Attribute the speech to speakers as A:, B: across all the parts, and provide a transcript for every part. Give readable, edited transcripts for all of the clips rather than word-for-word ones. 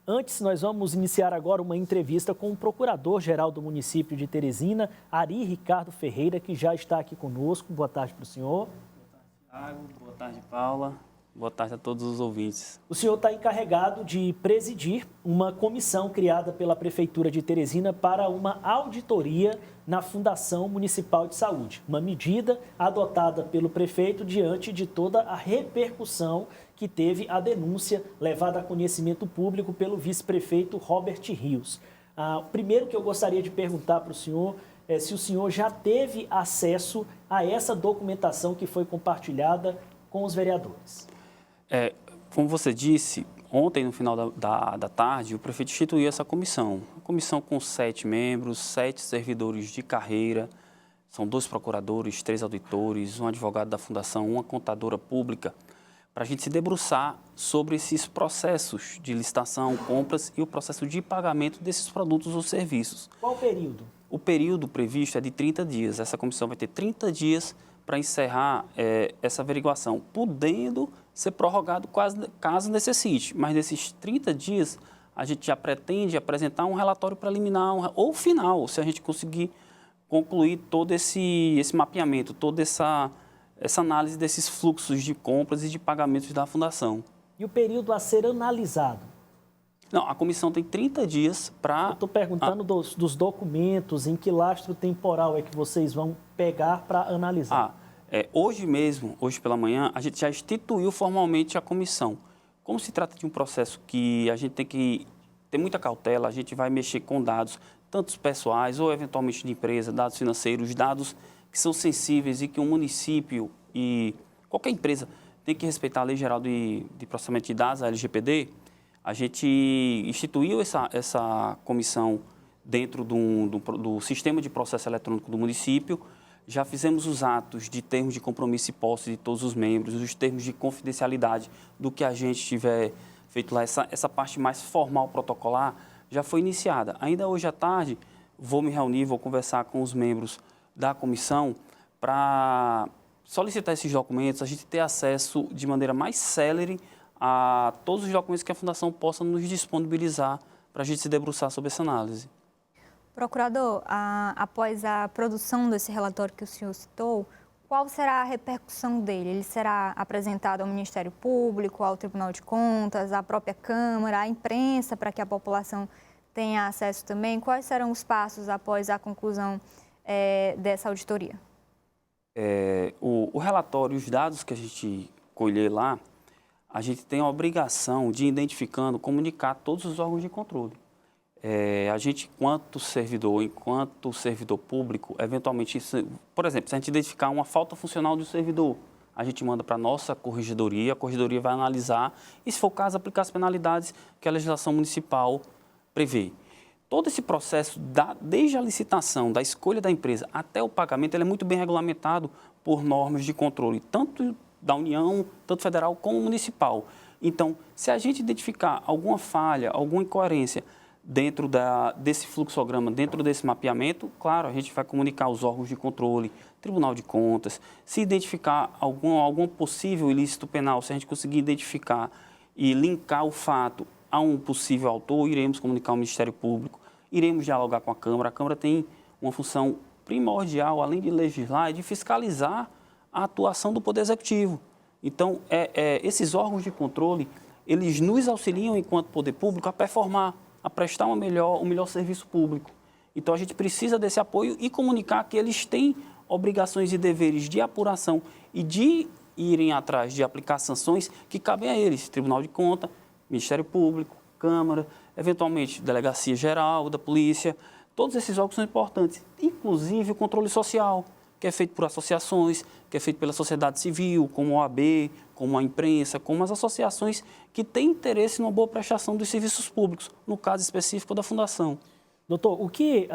A: Antes, nós vamos iniciar agora uma entrevista com o procurador-geral do município de Teresina, Ari Ricardo Ferreira, que já está aqui conosco. Boa tarde para o senhor.
B: Boa tarde, Thiago. Boa tarde, Paula. Boa tarde a todos os ouvintes.
A: O senhor está encarregado de presidir uma comissão criada pela Prefeitura de Teresina para uma auditoria na Fundação Municipal de Saúde. Uma medida adotada pelo prefeito diante de toda a repercussão que teve a denúncia levada a conhecimento público pelo vice-prefeito Robert Rios. Primeiro que eu gostaria de perguntar para o senhor é se o senhor já teve acesso a essa documentação que foi compartilhada com os vereadores.
B: Como você disse, ontem, no final da tarde, o prefeito instituiu essa comissão. Uma comissão com 7 membros, 7 servidores de carreira, são 2 procuradores, 3 auditores, um advogado da fundação, uma contadora pública, para a gente se debruçar sobre esses processos de licitação, compras e o processo de pagamento desses produtos ou serviços.
A: Qual o período?
B: O período previsto é de 30 dias. Essa comissão vai ter 30 dias para encerrar essa averiguação, podendo ser prorrogado caso necessite. Mas nesses 30 dias, a gente já pretende apresentar um relatório preliminar ou final, se a gente conseguir concluir todo esse mapeamento, toda essa análise desses fluxos de compras e de pagamentos da Fundação.
A: E o período a ser analisado?
B: Não, a comissão tem 30 dias para...
A: Eu estou perguntando dos documentos, em que lastro temporal é que vocês vão pegar para analisar?
B: Hoje mesmo, hoje pela manhã, a gente já instituiu formalmente a comissão. Como se trata de um processo que a gente tem que ter muita cautela, a gente vai mexer com dados, tanto pessoais ou eventualmente de empresa, dados financeiros, dados que são sensíveis e que um município e qualquer empresa tem que respeitar a Lei Geral de Processamento de Dados, a LGPD. A gente instituiu essa comissão dentro do sistema de processo eletrônico do município. Já fizemos os atos de termos de compromisso e posse de todos os membros, os termos de confidencialidade do que a gente tiver feito lá. Essa parte mais formal, protocolar, já foi iniciada. Ainda hoje à tarde, vou me reunir, vou conversar com os membros da comissão para solicitar esses documentos, a gente ter acesso de maneira mais célere a todos os documentos que a Fundação possa nos disponibilizar para a gente se debruçar sobre essa análise.
C: Procurador, após a produção desse relatório que o senhor citou, qual será a repercussão dele? Ele será apresentado ao Ministério Público, ao Tribunal de Contas, à própria Câmara, à imprensa, para que a população tenha acesso também? Quais serão os passos após a conclusão dessa auditoria?
B: O relatório, os dados que a gente colher lá, a gente tem a obrigação de, identificando, comunicar a todos os órgãos de controle. A gente, enquanto servidor público, eventualmente, por exemplo, se a gente identificar uma falta funcional do servidor, a gente manda para a nossa corregedoria, a corregedoria vai analisar e, se for o caso, aplicar as penalidades que a legislação municipal prevê. Todo esse processo, desde a licitação, da escolha da empresa até o pagamento, ele é muito bem regulamentado por normas de controle, tanto da União, tanto federal como municipal. Então, se a gente identificar alguma falha, alguma incoerência dentro desse fluxograma, dentro desse mapeamento, claro, a gente vai comunicar aos órgãos de controle, Tribunal de Contas. Se identificar algum possível ilícito penal, se a gente conseguir identificar e linkar o fato a um possível autor, iremos comunicar ao Ministério Público, iremos dialogar com a Câmara. A Câmara tem uma função primordial, além de legislar, é de fiscalizar a atuação do Poder Executivo. Então, esses órgãos de controle, eles nos auxiliam, enquanto Poder Público, a performar, a prestar um melhor serviço público. Então, a gente precisa desse apoio e comunicar que eles têm obrigações e deveres de apuração e de irem atrás de aplicar sanções que cabem a eles, Tribunal de Contas, Ministério Público, Câmara, eventualmente Delegacia Geral da Polícia. Todos esses órgãos são importantes, inclusive o controle social, que é feito por associações, que é feito pela sociedade civil, como a OAB, como a imprensa, como as associações que têm interesse numa boa prestação dos serviços públicos, no caso específico da Fundação.
A: Doutor, o que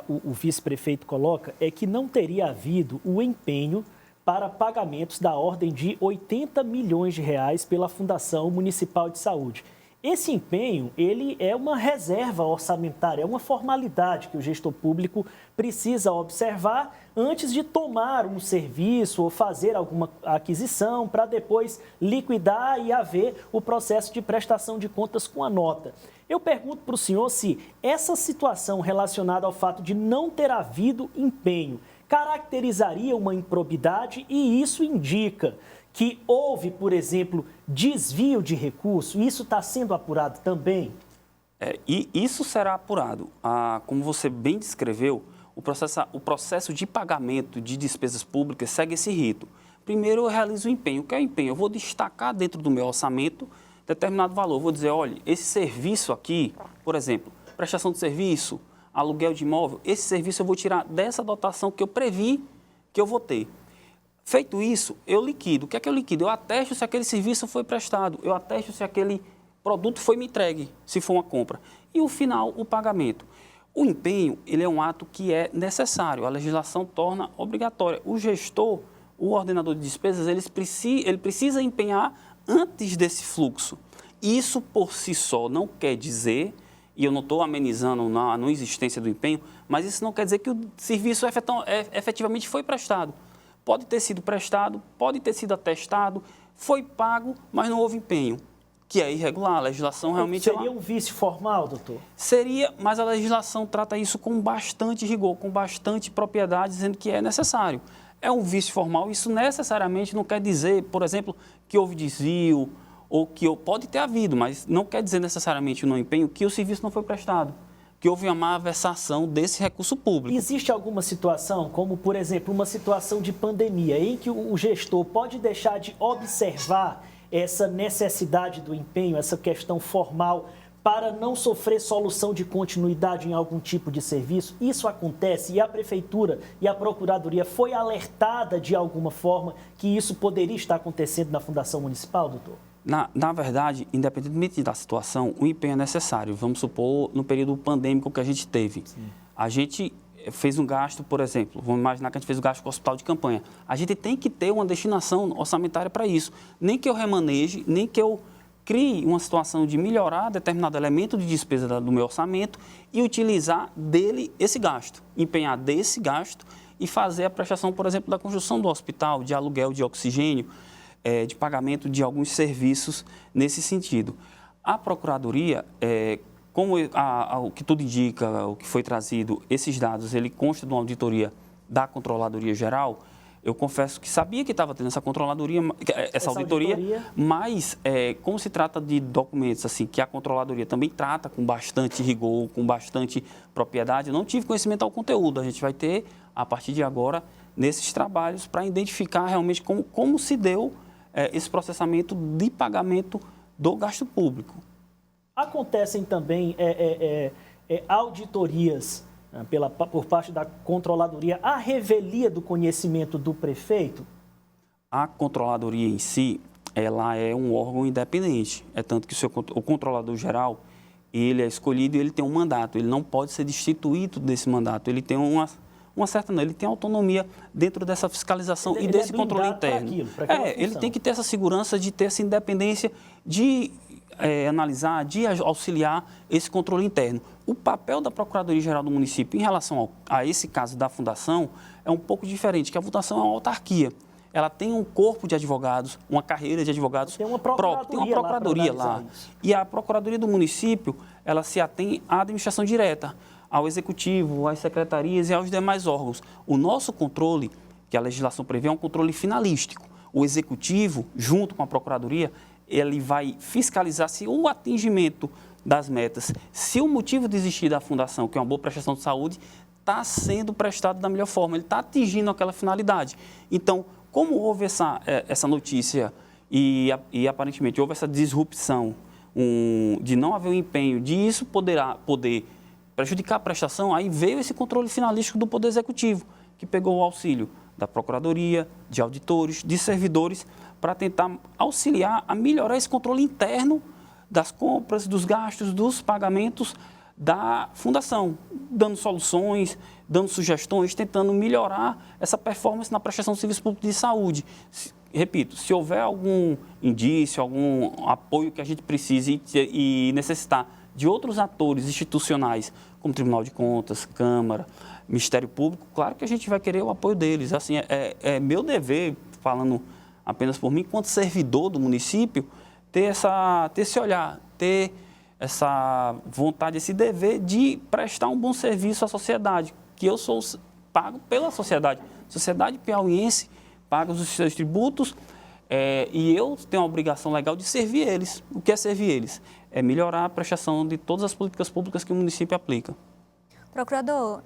A: o vice-prefeito coloca é que não teria havido o empenho para pagamentos da ordem de 80 milhões de reais pela Fundação Municipal de Saúde. Esse empenho, ele é uma reserva orçamentária, é uma formalidade que o gestor público precisa observar antes de tomar um serviço ou fazer alguma aquisição para depois liquidar e haver o processo de prestação de contas com a nota. Eu pergunto para o senhor se essa situação relacionada ao fato de não ter havido empenho caracterizaria uma improbidade e isso indica que houve, por exemplo, desvio de recurso. Isso está sendo apurado também?
B: E isso será apurado. Como você bem descreveu, o processo de pagamento de despesas públicas segue esse rito. Primeiro, eu realizo o empenho. O que é o empenho? Eu vou destacar dentro do meu orçamento determinado valor. Eu vou dizer, olha, esse serviço aqui, por exemplo, prestação de serviço, aluguel de imóvel, esse serviço eu vou tirar dessa dotação que eu previ que eu vou ter. Feito isso, eu liquido. O que é que eu liquido? Eu atesto se aquele serviço foi prestado, eu atesto se aquele produto foi me entregue, se for uma compra. E o final, o pagamento. O empenho, ele é um ato que é necessário, a legislação torna obrigatória. O gestor, o ordenador de despesas, ele precisa empenhar antes desse fluxo. Isso por si só não quer dizer, e eu não estou amenizando a não existência do empenho, mas isso não quer dizer que o serviço efetivamente foi prestado. Pode ter sido prestado, pode ter sido atestado, foi pago, mas não houve empenho, que é irregular. A legislação realmente...
A: Seria um vício formal, doutor?
B: Seria, mas a legislação trata isso com bastante rigor, com bastante propriedade, dizendo que é necessário. É um vício formal, isso necessariamente não quer dizer, por exemplo, que houve desvio, ou que pode ter havido, mas não quer dizer necessariamente no empenho que o serviço não foi prestado, que houve uma malversação desse recurso público.
A: Existe alguma situação, como, por exemplo, uma situação de pandemia, em que o gestor pode deixar de observar essa necessidade do empenho, essa questão formal, para não sofrer solução de continuidade em algum tipo de serviço? Isso acontece e a Prefeitura e a Procuradoria foi alertada de alguma forma que isso poderia estar acontecendo na Fundação Municipal, doutor?
B: Na verdade, independentemente da situação, o empenho é necessário. Vamos supor, no período pandêmico que a gente teve. Sim. A gente fez um gasto, por exemplo, vamos imaginar que a gente fez um gasto com o hospital de campanha. A gente tem que ter uma destinação orçamentária para isso. Nem que eu remaneje, nem que eu crie uma situação de melhorar determinado elemento de despesa do meu orçamento e utilizar dele esse gasto, empenhar desse gasto e fazer a prestação, por exemplo, da construção do hospital, de aluguel de oxigênio, de pagamento de alguns serviços nesse sentido. A Procuradoria, como o que tudo indica, o que foi trazido, esses dados, ele consta de uma auditoria da Controladoria Geral. Eu confesso que sabia que estava tendo essa auditoria, mas como se trata de documentos assim que a Controladoria também trata com bastante rigor, com bastante propriedade, eu não tive conhecimento ao conteúdo. A gente vai ter, a partir de agora, nesses trabalhos, para identificar realmente como se deu esse processamento de pagamento do gasto público.
A: Acontecem também auditorias por parte da Controladoria à revelia do conhecimento do prefeito?
B: A Controladoria em si, ela é um órgão independente. É tanto que o Controlador Geral, ele é escolhido e ele tem um mandato. Ele não pode ser destituído desse mandato. Ele tem ele tem autonomia dentro dessa fiscalização e desse controle interno. Ele tem que ter essa segurança de ter essa independência de analisar, de auxiliar esse controle interno. O papel da Procuradoria-Geral do município em relação a esse caso da Fundação é um pouco diferente, que a Fundação é uma autarquia. Ela tem um corpo de advogados, uma carreira de advogados própria, tem uma procuradoria lá. E a Procuradoria do município, ela se atém à administração direta, ao executivo, às secretarias e aos demais órgãos. O nosso controle, que a legislação prevê, é um controle finalístico. O executivo, junto com a Procuradoria, ele vai fiscalizar se o atingimento das metas, se o motivo de existir da Fundação, que é uma boa prestação de saúde, está sendo prestado da melhor forma, ele está atingindo aquela finalidade. Então, como houve essa notícia e aparentemente houve essa disrupção de não haver um empenho, de isso poder prejudicar a prestação, aí veio esse controle finalístico do Poder Executivo, que pegou o auxílio da Procuradoria, de auditores, de servidores, para tentar auxiliar a melhorar esse controle interno das compras, dos gastos, dos pagamentos da Fundação, dando soluções, dando sugestões, tentando melhorar essa performance na prestação de serviço público de saúde. repito, se houver algum indício, algum apoio que a gente precise e necessitar de outros atores institucionais, como Tribunal de Contas, Câmara, Ministério Público, claro que a gente vai querer o apoio deles. Assim, é meu dever, falando apenas por mim, enquanto servidor do município, ter esse olhar, ter essa vontade, esse dever de prestar um bom serviço à sociedade, que eu sou pago pela sociedade. A sociedade piauiense paga os seus tributos e eu tenho a obrigação legal de servir eles. O que é servir eles? É melhorar a prestação de todas as políticas públicas que o município aplica.
C: Procurador,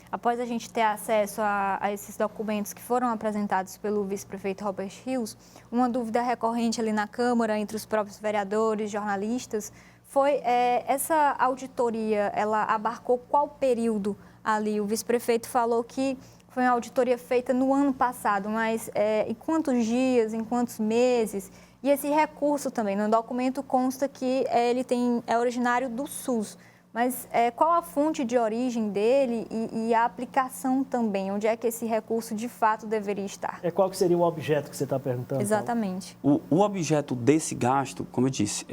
C: após a gente ter acesso a esses documentos que foram apresentados pelo vice-prefeito Robert Rios, uma dúvida recorrente ali na Câmara, entre os próprios vereadores, jornalistas, foi essa auditoria, ela abarcou qual período ali? O vice-prefeito falou que foi uma auditoria feita no ano passado, mas em quantos dias, em quantos meses? E esse recurso também, no documento consta que ele é originário do SUS, mas qual a fonte de origem dele e a aplicação também? Onde é que esse recurso de fato deveria estar?
A: Qual que seria o objeto que você está perguntando?
C: Exatamente.
B: O objeto desse gasto, como eu disse,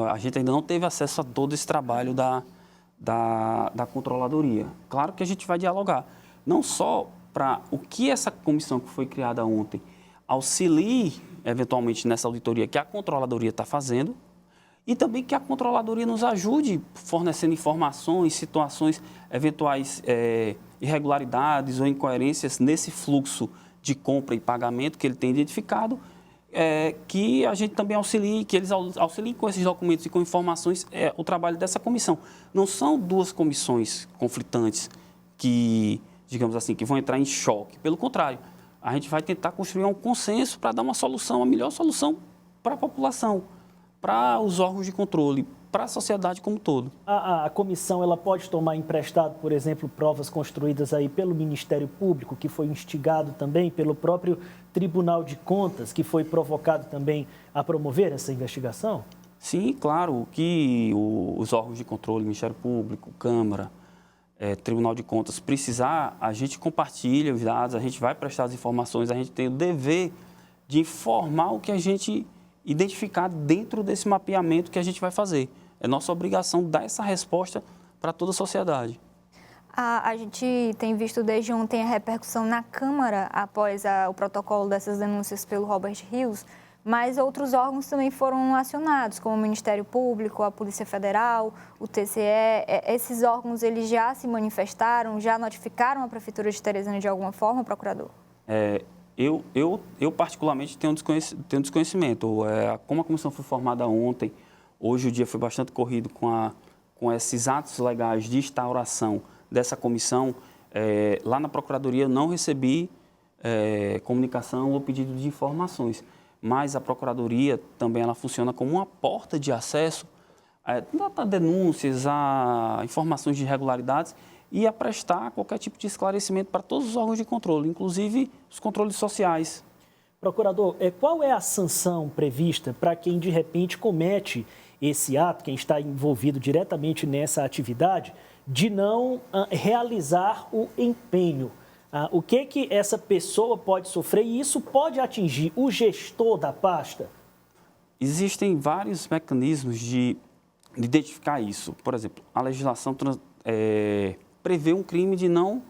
B: a gente ainda não teve acesso a todo esse trabalho da controladoria. Claro que a gente vai dialogar, não só para o que essa comissão que foi criada ontem auxilie, eventualmente, nessa auditoria que a controladoria está fazendo, e também que a controladoria nos ajude fornecendo informações, situações, eventuais irregularidades ou incoerências nesse fluxo de compra e pagamento que ele tem identificado, que a gente também auxilie, que eles auxiliem com esses documentos e com informações o trabalho dessa comissão. Não são duas comissões conflitantes que, digamos assim, que vão entrar em choque. Pelo contrário, a gente vai tentar construir um consenso para dar uma solução, a melhor solução para a população, para os órgãos de controle, para a sociedade como um todo.
A: A comissão ela pode tomar emprestado, por exemplo, provas construídas aí pelo Ministério Público, que foi instigado também pelo próprio Tribunal de Contas, que foi provocado também a promover essa investigação?
B: Sim, claro, que os órgãos de controle, Ministério Público, Câmara, Tribunal de Contas, precisar, a gente compartilha os dados, a gente vai prestar as informações, a gente tem o dever de informar o que a gente identificar dentro desse mapeamento que a gente vai fazer. É nossa obrigação dar essa resposta para toda a sociedade.
C: A gente tem visto desde ontem a repercussão na Câmara após o protocolo dessas denúncias pelo Robert Rios, mas outros órgãos também foram acionados, como o Ministério Público, a Polícia Federal, o TCE. Esses órgãos eles já se manifestaram, já notificaram a Prefeitura de Teresina de alguma forma, procurador?
B: Eu particularmente tenho desconhecimento. Como a comissão foi formada ontem, hoje o dia foi bastante corrido com esses atos legais de instauração dessa comissão. Lá na Procuradoria eu não recebi comunicação ou pedido de informações, mas a Procuradoria também ela funciona como uma porta de acesso a denúncias, a informações de irregularidades e a prestar qualquer tipo de esclarecimento para todos os órgãos de controle, inclusive os controles sociais.
A: Procurador, qual é a sanção prevista para quem, de repente, comete esse ato, quem está envolvido diretamente nessa atividade, de não realizar o empenho? O que essa pessoa pode sofrer e isso pode atingir o gestor da pasta? Existem
B: vários mecanismos de identificar isso. Por exemplo, a legislação prevê um crime de não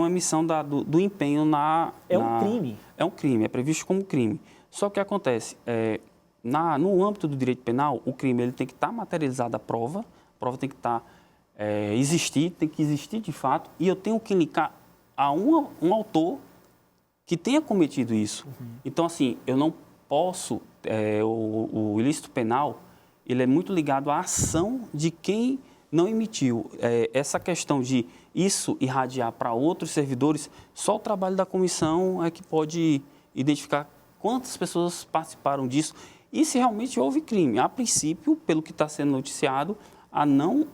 B: emissão do empenho
A: um crime?
B: É um crime, é previsto como crime. Só que acontece, no âmbito do direito penal, o crime ele tem que estar materializado a prova tem que estar, tem que existir de fato, e eu tenho que linkar a um autor que tenha cometido isso. Uhum. Então, assim, eu não posso, o ilícito penal, ele é muito ligado à ação de quem não emitiu. Essa questão de isso irradiar para outros servidores, só o trabalho da comissão é que pode identificar quantas pessoas participaram disso e se realmente houve crime. A princípio, pelo que está sendo noticiado, a não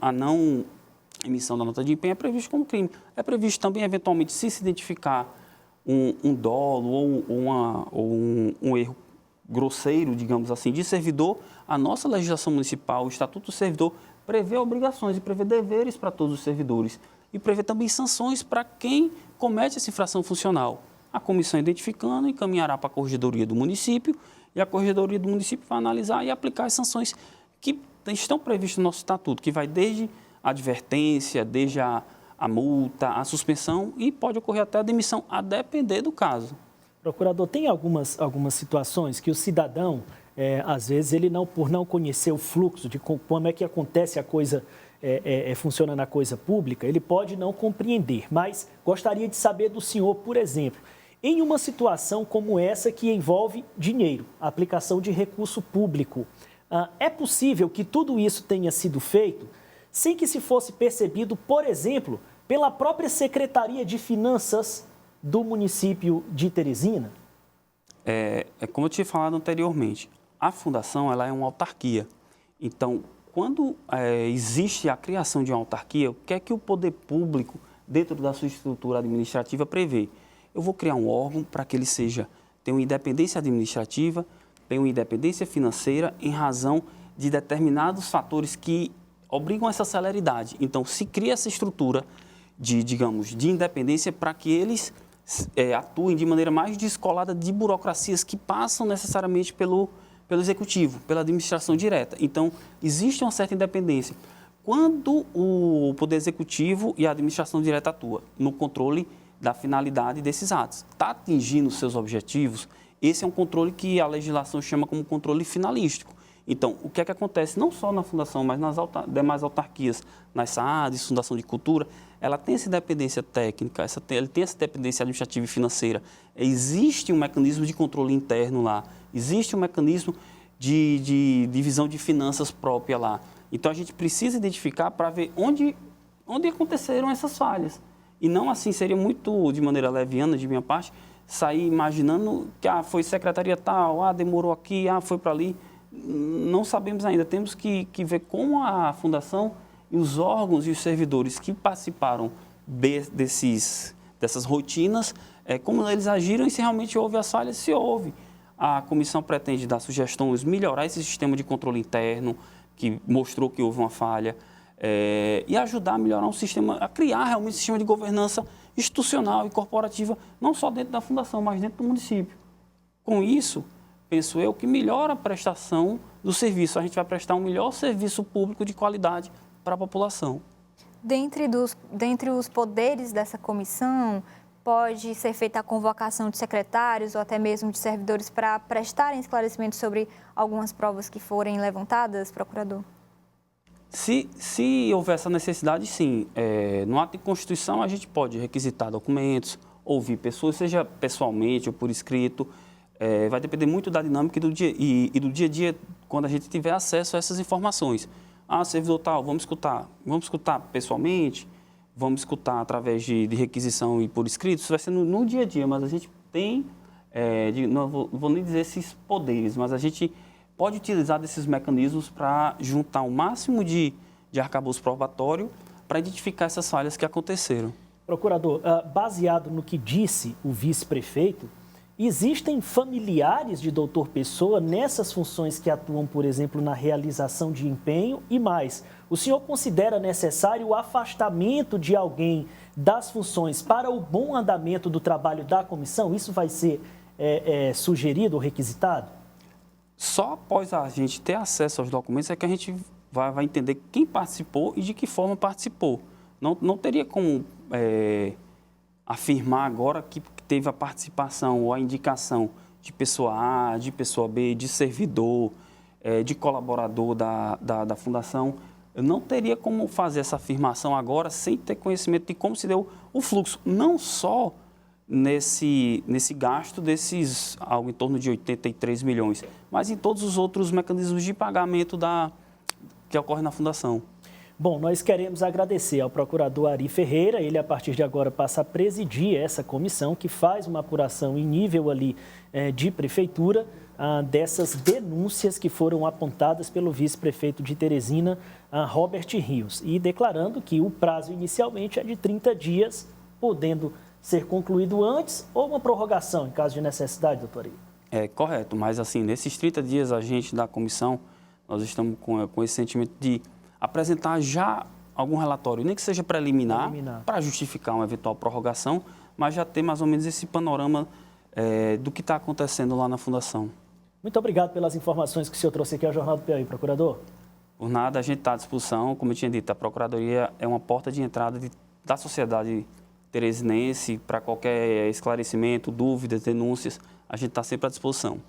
B: emissão da nota de empenho é previsto como crime. É previsto também, eventualmente, se identificar um dolo ou um erro grosseiro, digamos assim, de servidor, a nossa legislação municipal, o Estatuto do Servidor, prevê obrigações e prevê deveres para todos os servidores e prevê também sanções para quem comete essa infração funcional. a comissão identificando encaminhará para a Corregedoria do município e a Corregedoria do município vai analisar e aplicar as sanções que estão previstas no nosso estatuto, que vai desde a advertência, desde a multa, a suspensão e pode ocorrer até a demissão, a depender do caso.
A: Procurador, tem algumas situações que o cidadão, às vezes, ele por não conhecer o fluxo de como é que acontece a coisa, funciona na coisa pública, ele pode não compreender, mas gostaria de saber do senhor, por exemplo, em uma situação como essa que envolve dinheiro, aplicação de recurso público, é possível que tudo isso tenha sido feito sem que se fosse percebido, por exemplo, pela própria Secretaria de Finanças do município de Teresina?
B: Como eu tinha falado anteriormente, a fundação ela é uma autarquia. Então, quando existe a criação de uma autarquia, o que é que o poder público, dentro da sua estrutura administrativa, prevê? Eu vou criar um órgão para que ele tenha uma independência administrativa, tenha uma independência financeira em razão de determinados fatores que obrigam essa celeridade. Então, se cria essa estrutura de independência para que eles atuem de maneira mais descolada de burocracias que passam necessariamente pelo executivo, pela administração direta. Então, existe uma certa independência. Quando o poder executivo e a administração direta atuam no controle da finalidade desses atos, está atingindo seus objetivos, esse é um controle que a legislação chama como controle finalístico. Então, o que é que acontece não só na Fundação, mas nas demais autarquias, nas SAADs, Fundação de Cultura, ela tem essa independência técnica, ela tem essa independência administrativa e financeira. Existe um mecanismo de controle interno lá, existe um mecanismo de divisão de finanças própria lá. Então, a gente precisa identificar para ver onde aconteceram essas falhas. E não assim, seria muito, de maneira leviana de minha parte, sair imaginando que foi secretaria tal, demorou aqui, foi para ali. Não sabemos ainda, temos que ver como a Fundação e os órgãos e os servidores que participaram dessas rotinas, como eles agiram e se realmente houve as falhas, se houve. A comissão pretende dar sugestões, melhorar esse sistema de controle interno, que mostrou que houve uma falha, e ajudar a melhorar um sistema, a criar realmente um sistema de governança institucional e corporativa, não só dentro da Fundação, mas dentro do município. Com isso, penso eu, que melhora a prestação do serviço. A gente vai prestar um melhor serviço público de qualidade para a população.
C: Dentre os poderes dessa comissão, pode ser feita a convocação de secretários ou até mesmo de servidores para prestarem esclarecimentos sobre algumas provas que forem levantadas, procurador?
B: Se houver essa necessidade, sim. No ato de constituição, a gente pode requisitar documentos, ouvir pessoas, seja pessoalmente ou por escrito. Vai depender muito da dinâmica e do dia a dia, quando a gente tiver acesso a essas informações. Servidor tal, vamos escutar pessoalmente, vamos escutar através de requisição e por escrito. Isso vai ser no dia a dia, mas a gente tem, não vou nem dizer esses poderes, mas a gente pode utilizar desses mecanismos para juntar o máximo de arcabouço probatório para identificar essas falhas que aconteceram.
A: Procurador, baseado no que disse o vice-prefeito, existem familiares de doutor Pessoa nessas funções que atuam, por exemplo, na realização de empenho e mais. O senhor considera necessário o afastamento de alguém das funções para o bom andamento do trabalho da comissão? Isso vai ser sugerido ou requisitado?
B: Só após a gente ter acesso aos documentos é que a gente vai entender quem participou e de que forma participou. Não teria como afirmar agora que teve a participação ou a indicação de pessoa A, de pessoa B, de servidor, de colaborador da Fundação. Eu não teria como fazer essa afirmação agora sem ter conhecimento de como se deu o fluxo, não só nesse gasto desses algo em torno de 83 milhões, mas em todos os outros mecanismos de pagamento que ocorrem na Fundação.
A: Bom, nós queremos agradecer ao procurador Ari Ferreira. Ele, a partir de agora, passa a presidir essa comissão que faz uma apuração em nível ali de prefeitura dessas denúncias que foram apontadas pelo vice-prefeito de Teresina, Robert Rios, e declarando que o prazo inicialmente é de 30 dias, podendo ser concluído antes ou uma prorrogação em caso de necessidade, doutor Ari?
B: Correto, mas assim, nesses 30 dias a gente da comissão, nós estamos com esse sentimento de apresentar já algum relatório, nem que seja preliminar, para justificar uma eventual prorrogação, mas já ter mais ou menos esse panorama do que está acontecendo lá na Fundação.
A: Muito obrigado pelas informações que o senhor trouxe aqui ao Jornal do Piauí, procurador.
B: Por nada, a gente está à disposição. Como eu tinha dito, a Procuradoria é uma porta de entrada da sociedade teresinense para qualquer esclarecimento, dúvidas, denúncias. A gente está sempre à disposição.